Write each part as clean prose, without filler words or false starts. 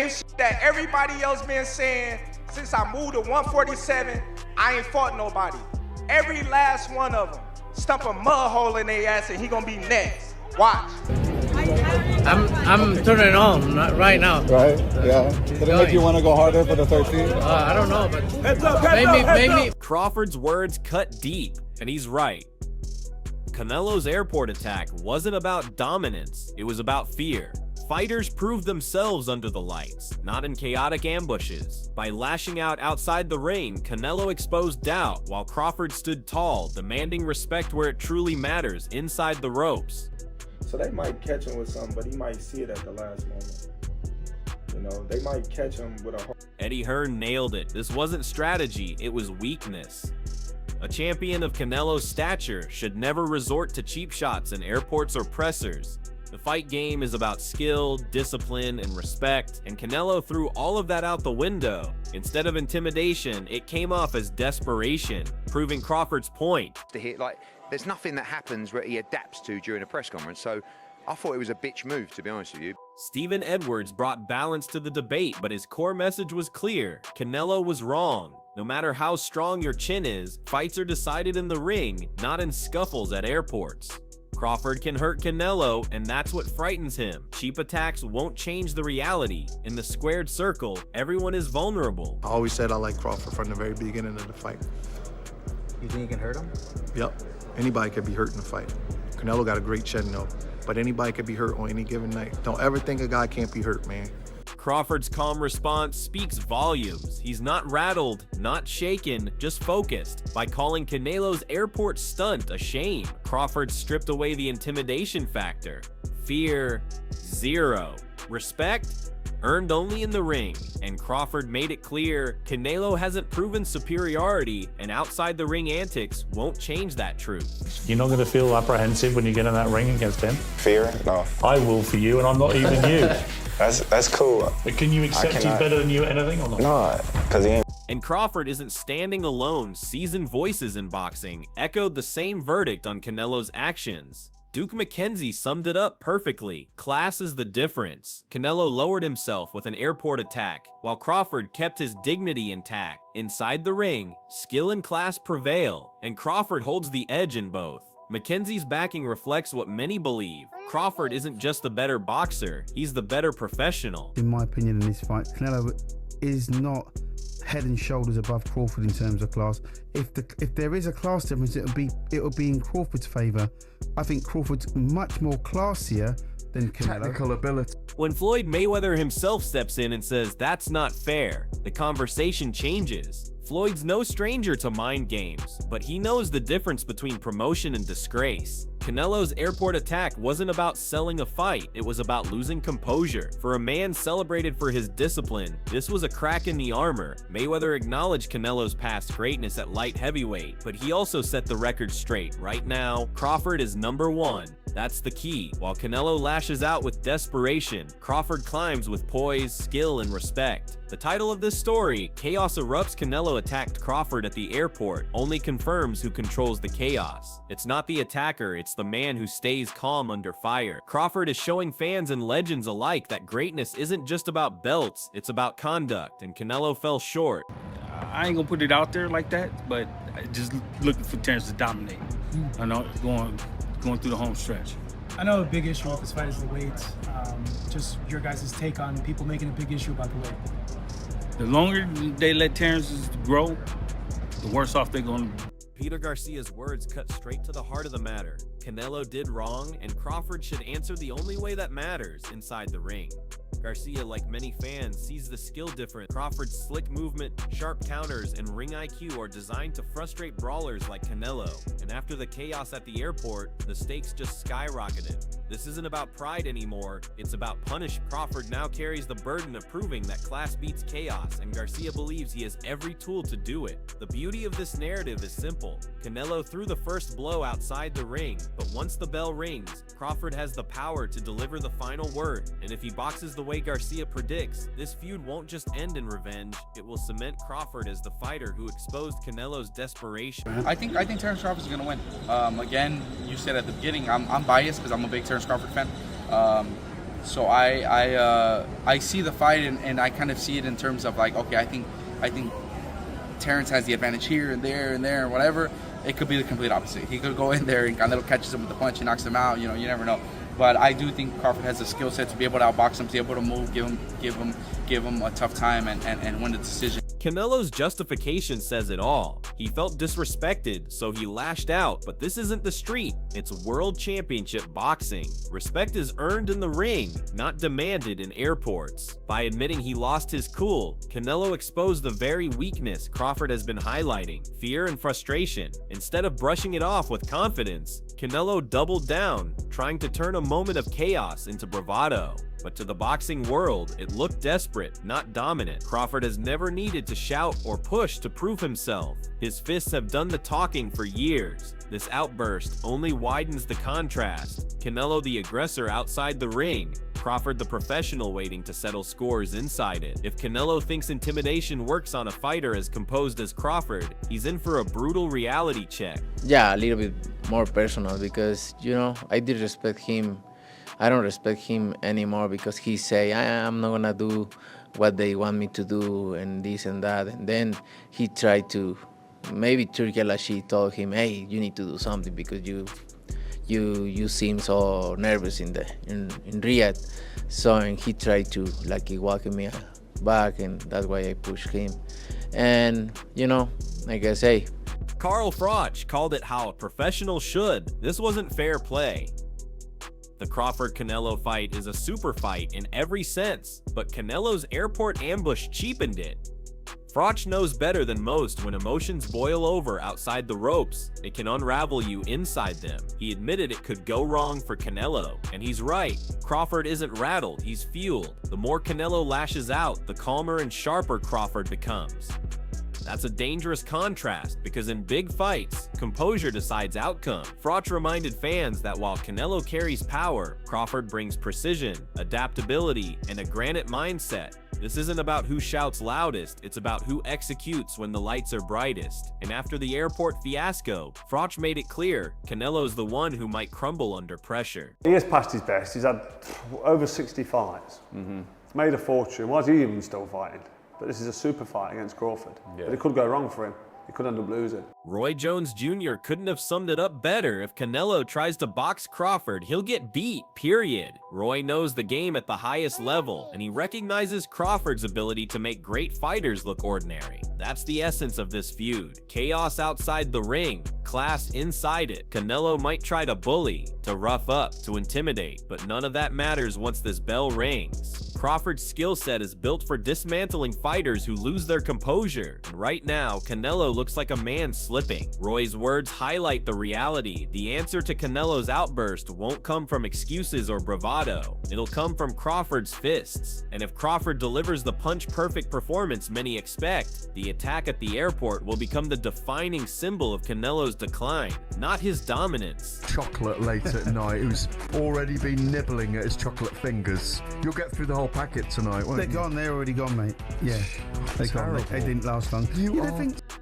same shit that everybody else been saying since I moved to 147. I ain't fought nobody. Every last one of them stump a mud hole in their ass and he gonna be next. Watch. I'm turning it on right now. Right? Yeah. Did it make you want to go harder for the 13? I don't know, but maybe. Crawford's words cut deep, and he's right. Canelo's airport attack wasn't about dominance, it was about fear. Fighters proved themselves under the lights, not in chaotic ambushes. By lashing out outside the ring, Canelo exposed doubt, while Crawford stood tall, demanding respect where it truly matters, inside the ropes. So they might catch him with something, but he might see it at the last moment. You know, they might catch him with a... Eddie Hearn nailed it. This wasn't strategy, it was weakness. A champion of Canelo's stature should never resort to cheap shots in airports or pressers. The fight game is about skill, discipline, and respect, and Canelo threw all of that out the window. Instead of intimidation, it came off as desperation, proving Crawford's point. There's nothing that happens where he adapts to during a press conference, so I thought it was a bitch move, to be honest with you. Stephen Edwards brought balance to the debate, but his core message was clear. Canelo was wrong. No matter how strong your chin is, fights are decided in the ring, not in scuffles at airports. Crawford can hurt Canelo, and that's what frightens him. Cheap attacks won't change the reality. In the squared circle, everyone is vulnerable. I always said I like Crawford from the very beginning of the fight. You think you can hurt him? Yep. Anybody could be hurt in the fight. Canelo got a great chin though, but anybody could be hurt on any given night. Don't ever think a guy can't be hurt, man. Crawford's calm response speaks volumes. He's not rattled, not shaken, just focused. By calling Canelo's airport stunt a shame, Crawford stripped away the intimidation factor. Fear, zero. Respect, earned only in the ring. And Crawford made it clear Canelo hasn't proven superiority, and outside the ring antics won't change that truth. You're not going to feel apprehensive when you get in that ring against him? Fear? No. I will for you, and I'm not even you. That's cool. But can you accept he's better than you at anything or not? No, because he ain't. And Crawford isn't standing alone. Seasoned voices in boxing echoed the same verdict on Canelo's actions. Duke McKenzie summed it up perfectly. Class is the difference. Canelo lowered himself with an airport attack, while Crawford kept his dignity intact. Inside the ring, skill and class prevail, and Crawford holds the edge in both. McKenzie's backing reflects what many believe. Crawford isn't just the better boxer, he's the better professional. In my opinion, in this fight, Canelo is not head and shoulders above Crawford in terms of class. If there is a class difference, it'll be in Crawford's favor. I think Crawford's much more classier than Canelo. Technical ability. When Floyd Mayweather himself steps in and says that's not fair, the conversation changes. Floyd's no stranger to mind games, but he knows the difference between promotion and disgrace. Canelo's airport attack wasn't about selling a fight, it was about losing composure. For a man celebrated for his discipline, this was a crack in the armor. Mayweather acknowledged Canelo's past greatness at light heavyweight, but he also set the record straight. Right now, Crawford is #1. That's the key. While Canelo lashes out with desperation, Crawford climbs with poise, skill, and respect. The title of this story, Chaos Erupts: Canelo Attacked Crawford at the Airport, only confirms who controls the chaos. It's not the attacker, it's the man who stays calm under fire. Crawford is showing fans and legends alike that greatness isn't just about belts, it's about conduct, and Canelo fell short. I ain't gonna put it out there like that, but just looking for Terence to dominate. I know, going through the home stretch. I know a big issue with this fight is the weight. Just your guys' take on people making a big issue about the weight. The longer they let Terence grow, the worse off they're going to be. Peter Garcia's words cut straight to the heart of the matter. Canelo did wrong, and Crawford should answer the only way that matters, inside the ring. Garcia, like many fans, sees the skill difference. Crawford's slick movement, sharp counters, and ring IQ are designed to frustrate brawlers like Canelo. And after the chaos at the airport, the stakes just skyrocketed. This isn't about pride anymore, it's about punishment. Crawford now carries the burden of proving that class beats chaos, and Garcia believes he has every tool to do it. The beauty of this narrative is simple. Canelo threw the first blow outside the ring, but once the bell rings, Crawford has the power to deliver the final word. And if he boxes the way Garcia predicts, this feud won't just end in revenge, it will cement Crawford as the fighter who exposed Canelo's desperation. I think Terence Crawford is going to win. Again, you said at the beginning, I'm biased because I'm a big Terence Crawford fan. So I see the fight, and I kind of see it in terms of like, okay, I think Terence has the advantage here and there and whatever. It could be the complete opposite. He could go in there and Canelo catches him with the punch and knocks him out. You know, you never know. But I do think Crawford has the skill set to be able to outbox him, to be able to move, give him a tough time and win the decision. Canelo's justification says it all. He felt disrespected, so he lashed out, but this isn't the street, it's world championship boxing. Respect is earned in the ring, not demanded in airports. By admitting he lost his cool, Canelo exposed the very weakness Crawford has been highlighting, fear and frustration. Instead of brushing it off with confidence, Canelo doubled down, trying to turn a moment of chaos into bravado. But to the boxing world, it looked desperate, not dominant. Crawford has never needed to shout or push to prove himself. His fists have done the talking for years. This outburst only widens the contrast. Canelo the aggressor outside the ring, Crawford the professional waiting to settle scores inside it. If Canelo thinks intimidation works on a fighter as composed as Crawford, he's in for a brutal reality check. Yeah, a little bit more personal because, you know, I did respect him. I don't respect him anymore because he say, I'm not gonna do what they want me to do and this and that. And then he tried to, maybe Turki Al-Ashi told him, hey, you need to do something because you seem so nervous in Riyadh. So and he tried to like walk me back, and that's why I pushed him. And you know, like I say, Carl Froch called it how a professional should. This wasn't fair play. The Crawford-Canelo fight is a super fight in every sense, but Canelo's airport ambush cheapened it. Froch knows better than most when emotions boil over outside the ropes, it can unravel you inside them. He admitted it could go wrong for Canelo, and he's right. Crawford isn't rattled, he's fueled. The more Canelo lashes out, the calmer and sharper Crawford becomes. That's a dangerous contrast because in big fights, composure decides outcome. Froch reminded fans that while Canelo carries power, Crawford brings precision, adaptability, and a granite mindset. This isn't about who shouts loudest, it's about who executes when the lights are brightest. And after the airport fiasco, Froch made it clear Canelo's the one who might crumble under pressure. He has passed his best. He's had over 60 fights. He's made a fortune. Why is he even still fighting? But this is a super fight against Crawford. Yeah. But it could go wrong for him. He could end up losing. Roy Jones Jr. couldn't have summed it up better. If Canelo tries to box Crawford, he'll get beat, period. Roy knows the game at the highest level, and he recognizes Crawford's ability to make great fighters look ordinary. That's the essence of this feud. Chaos outside the ring, class inside it. Canelo might try to bully, to rough up, to intimidate, but none of that matters once this bell rings. Crawford's skill set is built for dismantling fighters who lose their composure, and right now, Canelo looks like a man slipping. Roy's words highlight the reality. The answer to Canelo's outburst won't come from excuses or bravado. It'll come from Crawford's fists. And if Crawford delivers the punch-perfect performance many expect, the attack at the airport will become the defining symbol of Canelo's decline, not his dominance. Chocolate late at night, who's already been nibbling at his chocolate fingers. You'll get through the whole packet tonight, won't They're you? gone, they're already gone, mate. Yeah, they're gone. They didn't last long.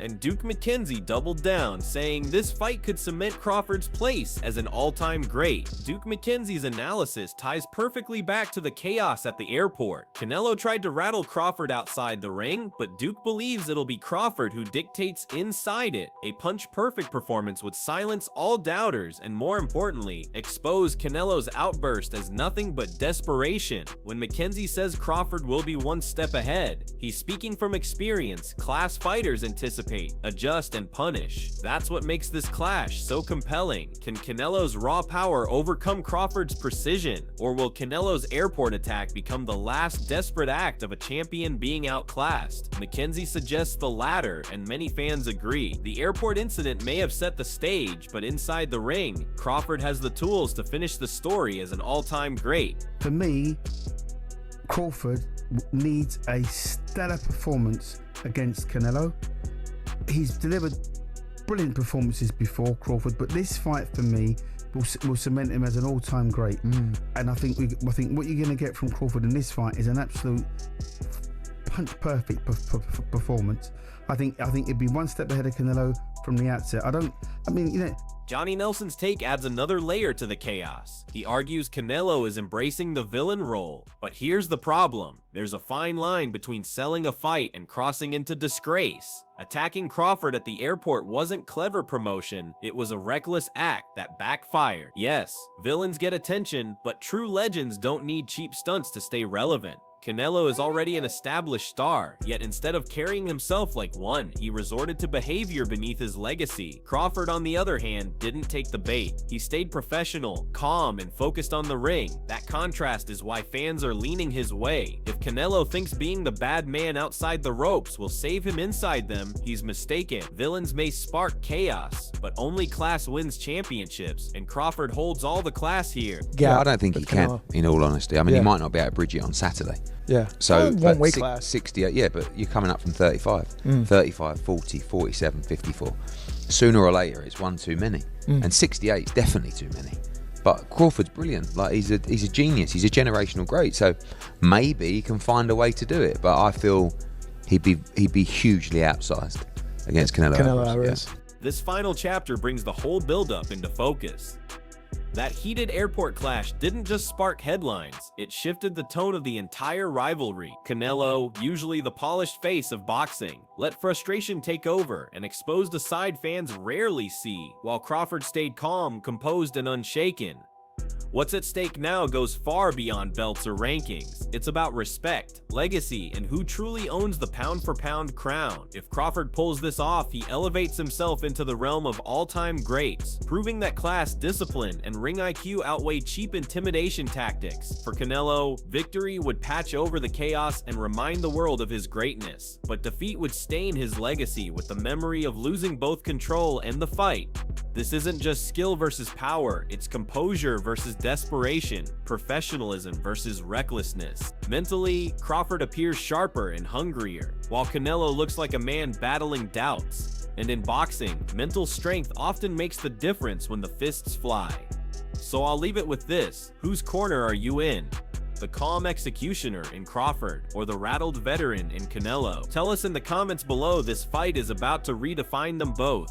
And Duke McKenzie doubled down, saying this fight could cement Crawford's place as an all-time great. Duke McKenzie's analysis ties perfectly back to the chaos at the airport. Canelo tried to rattle Crawford outside the ring, but Duke believes it'll be Crawford who dictates inside it. A punch-perfect performance would silence all doubters and, more importantly, expose Canelo's outburst as nothing but desperation. When McKenzie says Crawford will be one step ahead, he's speaking from experience. Class fighters anticipate, adjust, and punish. That's what makes this clash so compelling. Can Canelo's raw power overcome Crawford's precision? Or will Canelo's airport attack become the last desperate act of a champion being outclassed? McKenzie suggests the latter, and many fans agree. The airport incident may have set the stage, but inside the ring, Crawford has the tools to finish the story as an all-time great. For me, Crawford needs a stellar performance against Canelo. He's delivered brilliant performances before, Crawford, but this fight for me will cement him as an all-time great. And I think what you're going to get from Crawford in this fight is an absolute punch-perfect performance. I think it'd be one step ahead of Canelo from the outset. I mean, you know, Johnny Nelson's take adds another layer to the chaos. He argues Canelo is embracing the villain role. But here's the problem. There's a fine line between selling a fight and crossing into disgrace. Attacking Crawford at the airport wasn't clever promotion, it was a reckless act that backfired. Yes, villains get attention, but true legends don't need cheap stunts to stay relevant. Canelo is already an established star, yet instead of carrying himself like one, he resorted to behavior beneath his legacy. Crawford, on the other hand, didn't take the bait. He stayed professional, calm, and focused on the ring. That contrast is why fans are leaning his way. If Canelo thinks being the bad man outside the ropes will save him inside them, he's mistaken. Villains may spark chaos, but only class wins championships, and Crawford holds all the class here. Yeah, I don't think he can, in all honesty. I mean, he might not be able to bridge it on Saturday. Yeah. So, one weight class. 68, yeah, but you're coming up from 35. 35, 40, 47, 54. Sooner or later, it's one too many. And 68 is definitely too many. But Crawford's brilliant. Like, he's a genius. He's a generational great. So maybe he can find a way to do it. But I feel he'd be hugely outsized against Canelo Alvarez. Yeah. This final chapter brings the whole build-up into focus. That heated airport clash didn't just spark headlines, it shifted the tone of the entire rivalry. Canelo, usually the polished face of boxing, let frustration take over and exposed a side fans rarely see, while Crawford stayed calm, composed, and unshaken. What's at stake now goes far beyond belts or rankings. It's about respect, legacy, and who truly owns the pound-for-pound crown. If Crawford pulls this off, he elevates himself into the realm of all-time greats, proving that class, discipline, and ring IQ outweigh cheap intimidation tactics. For Canelo, victory would patch over the chaos and remind the world of his greatness, but defeat would stain his legacy with the memory of losing both control and the fight. This isn't just skill versus power, it's composure versus desperation, professionalism versus recklessness. Mentally, Crawford appears sharper and hungrier, while Canelo looks like a man battling doubts. And in boxing, mental strength often makes the difference when the fists fly. So I'll leave it with this: whose corner are you in? The calm executioner in Crawford, or the rattled veteran in Canelo? Tell us in the comments below. This fight is about to redefine them both.